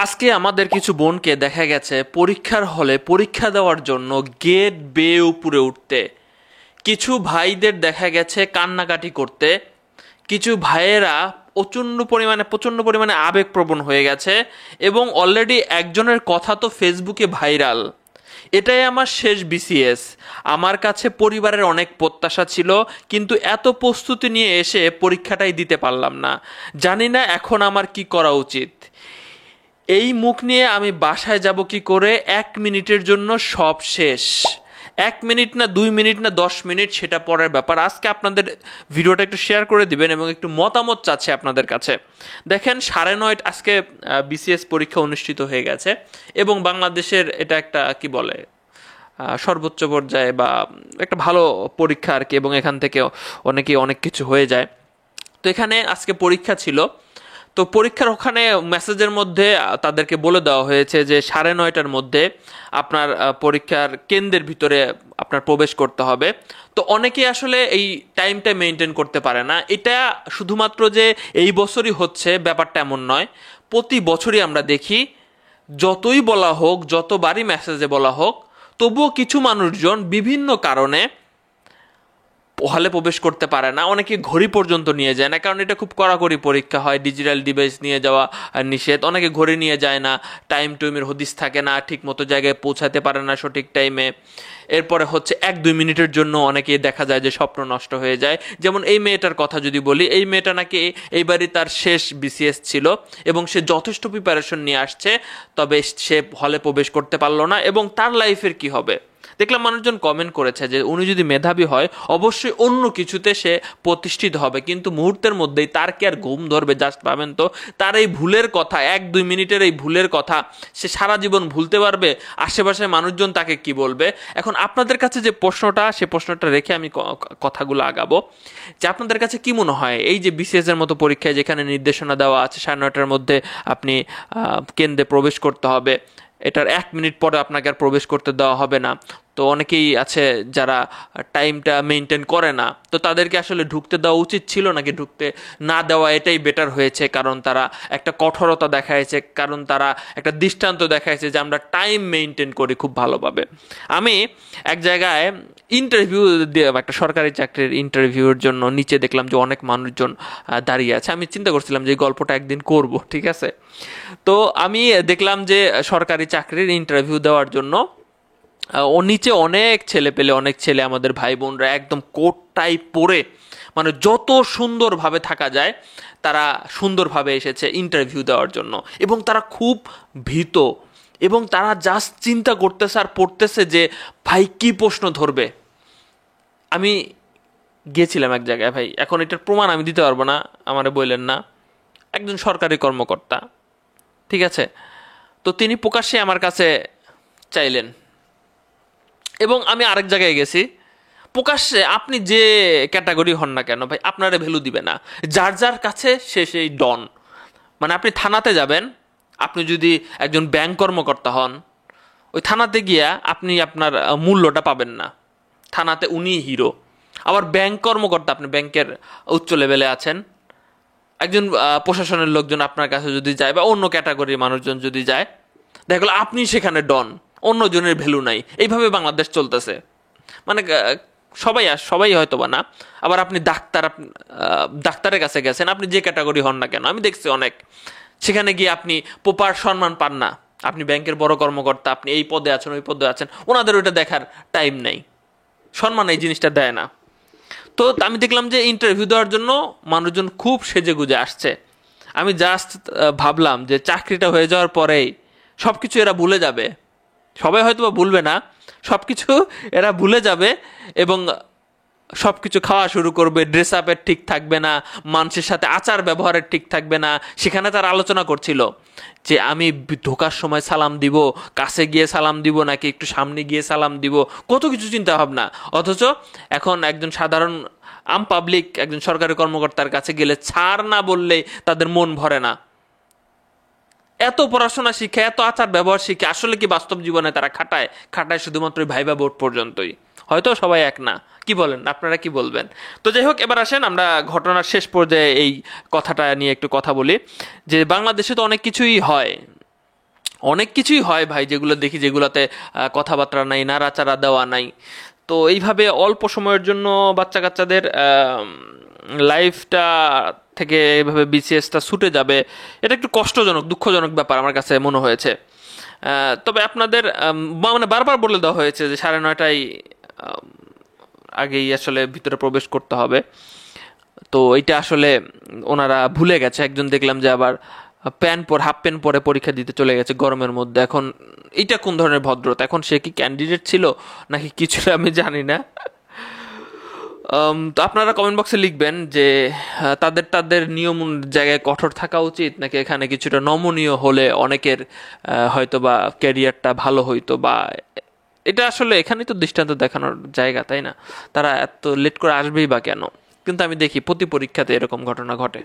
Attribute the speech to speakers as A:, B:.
A: আজকে আমাদের কিছু বোনকে দেখা গেছে পরীক্ষার হলে পরীক্ষা দেওয়ার জন্য গেট বেয়ে উপরে উঠতে, কিছু ভাইদের দেখা গেছে কান্নাকাটি করতে, কিছু ভাইয়েরা প্রচণ্ড পরিমাণে আবেগপ্রবণ হয়ে গেছে এবং অলরেডি একজনের কথা তো ফেসবুকে ভাইরাল। এটাই আমার শেষ বিসিএস। আমার কাছে পরিবারের অনেক প্রত্যাশা ছিল, কিন্তু এত প্রস্তুতি নিয়ে এসে পরীক্ষাটাই দিতে পারলাম না। জানি না এখন আমার কি করা উচিত। এই মুখ নিয়ে আমি বাসায় যাব কি করে? 1 মিনিটের জন্য সব শেষ। 1 মিনিট না, 2 মিনিট না, 10 মিনিট, সেটা পরের ব্যাপার। আজকে আপনাদের ভিডিওটা একটু শেয়ার করে দিবেন এবং একটু মতামত চাচ্ছি আপনাদের কাছে। দেখেন, 9:30 আজকে বিসিএস পরীক্ষা অনুষ্ঠিত হয়ে গেছে এবং বাংলাদেশের এটা একটা কি বলে সর্বোচ্চ পর্যায়ে বা একটা ভালো পরীক্ষা আর কি, এবং এখান থেকে অনেকেই অনেক কিছু হয়ে যায়। তো এখানে আজকে পরীক্ষা ছিল। তো পরীক্ষার ওখানে মেসেজের মধ্যে তাদেরকে বলে দেওয়া হয়েছে যে 9:30টার মধ্যে আপনার পরীক্ষার কেন্দ্রের ভিতরে আপনার প্রবেশ করতে হবে। তো অনেকেই আসলে এই টাইমটা মেনটেন করতে পারে না। এটা শুধুমাত্র যে এই বছরই হচ্ছে ব্যাপারটা এমন নয়, প্রতি বছরই আমরা দেখি, যতই বলা হোক, যতবারই মেসেজে বলা হোক, তবুও কিছু মানুষজন বিভিন্ন কারণে হলে প্রবেশ করতে পারে না। অনেকে ঘড়ি পর্যন্ত নিয়ে যায় না, কারণ এটা খুব কড়াকড়ি পরীক্ষা হয়, ডিজিটাল ডিভাইস নিয়ে যাওয়া নিষেধ। অনেকে ঘড়ি নিয়ে যায় না, টাইমের হদিস থাকে না, ঠিক মতো জায়গায় পৌঁছাতে পারে না সঠিক টাইমে। এরপরে হচ্ছে 1-2 মিনিটের জন্য অনেকে দেখা যায় যে স্বপ্ন নষ্ট হয়ে যায়। যেমন এই মেয়েটার কথা যদি বলি, এই মেয়েটা নাকি এইবারই তার শেষ বিসিএস ছিল এবং সে যথেষ্ট প্রিপারেশন নিয়ে আসছে, তবে সে হলে প্রবেশ করতে পারলো না। এবং তার লাইফের কি হবে? দেখলাম মানুষজন কমেন্ট করেছে যে উনি যদি মেধাবী হয় অবশ্যই অন্য কিছুতে সে প্রতিষ্ঠিত হবে, কিন্তু মুহূর্তের মধ্যেই তার কি আর ঘুম ধরবে? জাস্ট ভাবেন তো, তার এই ভুলের কথা, 1-2 মিনিটের এই ভুলের কথা সে সারা জীবন ভুলতে পারবে? আশেপাশের মানুষজন তাকে কি বলবে? এখন আপনাদের কাছে যে প্রশ্নটা, সে প্রশ্নটা রেখে আমি কথাগুলো আগাবো, যে আপনাদের কাছে কি মনে হয় এই যে বিসিএস এর মতো পরীক্ষায় যেখানে নির্দেশনা দেওয়া আছে 9:30টার মধ্যে আপনি কেন্দ্রে প্রবেশ করতে হবে, এটার 1 মিনিট পরে আপনাকে আর প্রবেশ করতে দেওয়া হবে না, তো অনেকেই আছে যারা টাইমটা মেনটেন করে না, তো তাদেরকে আসলে ঢুকতে দেওয়া উচিত ছিল নাকি ঢুকতে না দেওয়া এটাই বেটার হয়েছে? কারণ তারা একটা কঠোরতা দেখাইছে, কারণ তারা একটা দৃষ্টান্ত দেখাইছে যে আমরা টাইম মেনটেন করি খুব ভালোভাবে। আমি এক জায়গায় ইন্টারভিউ দিয়ে, একটা সরকারি চাকরির ইন্টারভিউর জন্য নিচে দেখলাম যে অনেক মানুষজন দাঁড়িয়ে আছে। আমি চিন্তা করছিলাম যে এই গল্পটা একদিন করব, ঠিক আছে? তো আমি দেখলাম যে সরকারি চাকরির ইন্টারভিউ দেওয়ার জন্য ও নিচে অনেক ছেলে আমাদের ভাই বোনরা একদম কোট টাই পরে, মানে যত সুন্দরভাবে থাকা যায় তারা সুন্দরভাবে এসেছে ইন্টারভিউ দেওয়ার জন্য, এবং তারা খুব ভীত এবং তারা জাস্ট চিন্তা করতেছে আর পড়তেছে যে ভাই কি প্রশ্ন ধরবে। আমি গিয়েছিলাম এক জায়গায়, ভাই এখন এটার প্রমাণ আমি দিতে পারবো না, আমারে বললেন না, একজন সরকারি কর্মকর্তা, ঠিক আছে? তো তিনি প্রকাশ্যে আমার কাছে চাইলেন, এবং আমি আরেক জায়গায় গেছি, প্রকাশ্যে আপনি যে ক্যাটাগরি হন না কেন ভাই, আপনারা ভ্যালু দিবে না। যার যার কাছে সে সেই ডন। মানে আপনি থানাতে যাবেন, আপনি যদি একজন ব্যাংক কর্মকর্তা হন, ওই থানাতে গিয়া আপনি আপনার মূল্যটা পাবেন না, থানাতে উনি হিরো। আবার ব্যাংক কর্মকর্তা, আপনি ব্যাংকের উচ্চ লেভেলে আছেন, একজন প্রশাসনের লোকজন আপনার কাছে যদি যায় বা অন্য ক্যাটাগরির মানুষজন যদি যায়, দেখা গেল আপনি সেখানে ডন, অন্যজনের ভ্যালু নাই। এইভাবে বাংলাদেশ চলতেছে। মানে সবাই হয়তো বা না। আবার আপনি ডাক্তারের কাছে গেছেন, আপনি যে ক্যাটাগরি হন না কেন, আমি দেখছি অনেক, সেখানে গিয়ে আপনি প্রপার সম্মান পান না। আপনি ব্যাংকের বড় কর্মকর্তা, আপনি এই পদে আছেন, ওই পদে আছেন, ওনাদের ওইটা দেখার টাইম নেই, সম্মান এই জিনিসটা দেয় না। তো আমি দেখলাম যে ইন্টারভিউ দেওয়ার জন্য মানুষজন খুব সেজে গুজে আসছে। আমি জাস্ট ভাবলাম যে চাকরিটা হয়ে যাওয়ার পরেই সব কিছু এরা ভুলে যাবে। সবাই হয়তো বা ভুলবে না, সব কিছু এরা ভুলে যাবে এবং সব কিছু খাওয়া শুরু করবে, ড্রেস আপের ঠিক থাকবে না, মানুষের সাথে আচার ব্যবহারের ঠিক থাকবে না। সেখানে তারা আলোচনা করছিল যে আমি ঢোকার সময় সালাম দিব, কাছে গিয়ে সালাম দিব নাকি একটু সামনে গিয়ে সালাম দিব, কত কিছু চিন্তা ভাবনা। অথচ এখন একজন সাধারণ পাবলিক, একজন সরকারি কর্মকর্তার কাছে গেলে ছাড় না বললেই তাদের মন ভরে না। এত পড়াশোনা শিখে, এত আচার ব্যবহার শিখে আসলে কি বাস্তব জীবনে তারা খাটায় শুধুমাত্র ভাইবা বোর্ড পর্যন্তই। হয়তো সবাই এক না, কি বলেন? আপনারা কি বলবেন? তো যাই হোক, এবার আসেন আমরা ঘটনার শেষ পর্যায়ে এই কথাটা নিয়ে একটু কথা বলি, যে বাংলাদেশে তো অনেক কিছুই হয়, অনেক কিছুই হয় ভাই, যেগুলো দেখি যেগুলোতে কথাবার্তা নাই, নাড়াচাড়া দেওয়া নাই। তো এইভাবে অল্প সময়ের জন্য বাচ্চা কাচ্চাদের লাইফটা থেকে এইভাবে বিসিএসটা ছুটে যাবে, এটা একটু কষ্টজনক, দুঃখজনক ব্যাপার আমার কাছে মনে হয়েছে। তবে আপনাদের মানে বারবার বলে দেওয়া হয়েছে যে 9:30টায় আগেই আসলে ভিতরে প্রবেশ করতে হবে। তো এটা আসলে ওনারা ভুলে গেছে। একজন দেখলাম যে আবার হাফ প্যান্ট পরে পরীক্ষা দিতে চলে গেছে গরমের মধ্যে। এখন এটা কোন ধরনের ভদ্রতা? এখন সে কি ক্যান্ডিডেট ছিল নাকি কিছুটা আমি জানি না। তো আপনারা কমেন্ট বক্সে লিখবেন যে তাদের তাদের নিয়ম জায়গায় কঠোর থাকা উচিত, নাকি এখানে কিছুটা নমনীয় হলে অনেকের হয়তো বা ক্যারিয়ারটা ভালো হইতো, বা এটা আসলে এখানেই তো দৃষ্টান্ত দেখানোর জায়গা, তাই না? তারা এত লেট করে আসবেই বা কেন? কিন্তু আমি দেখি প্রতি পরীক্ষাতে এরকম ঘটনা ঘটে।